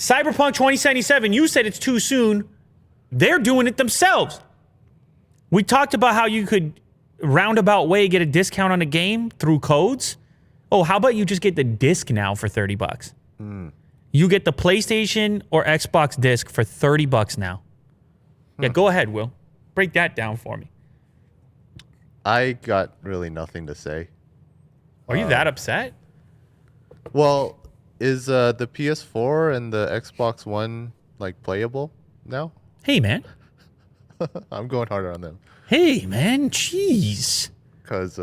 Cyberpunk 2077, you said it's too soon. They're doing it themselves. We talked about how you could roundabout way get a discount on a game through codes. Oh, how about you just get the disc now for $30? You get the PlayStation or Xbox disc for $30 now. Yeah, go ahead, Will. Break that down for me. I got really nothing to say. Are you that upset? Well, is the PS4 and the Xbox One like playable now? Hey, man. I'm going harder on them. Hey, man. Jeez. Because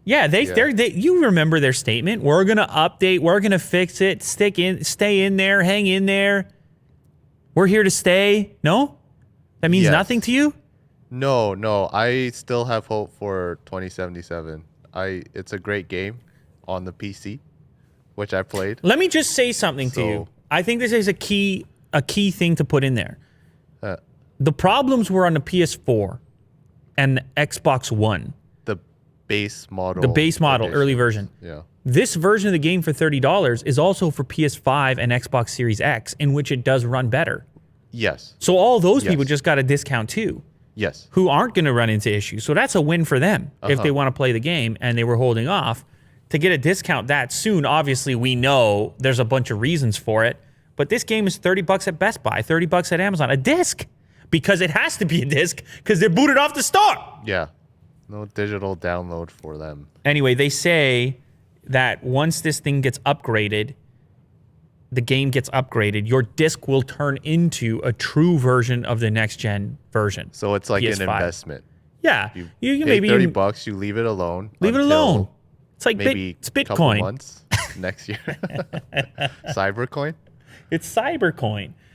Yeah, you remember their statement. We're gonna update. We're gonna fix it. Stay in there. Hang in there. We're here to stay. No, that means nothing to you. No. I still have hope for 2077. It's a great game on the PC, which I played. Let me just say something to you. I think this is a key thing to put in there. The problems were on the PS4 and the Xbox One. The base model. The base model, edition. early version. Yeah. This version of the game for $30 is also for PS5 and Xbox Series X, in which it does run better. Yes. So all those people just got a discount too. Yes. Who aren't going to run into issues. So that's a win for them if they want to play the game and they were holding off. To get a discount that soon, obviously we know there's a bunch of reasons for it, but this game is $30 at Best Buy, $30 at Amazon, a disc, because it has to be a disc because they're booted off the store. Yeah. No digital download for them. Anyway, they say that once this thing gets upgraded, the game gets upgraded, your disc will turn into a true version of the next gen version. So it's like PS5. an investment. Yeah. You pay maybe $30, you leave it alone. Leave it alone. It's like maybe it's couple Bitcoin. months next year. Cybercoin? It's Cybercoin.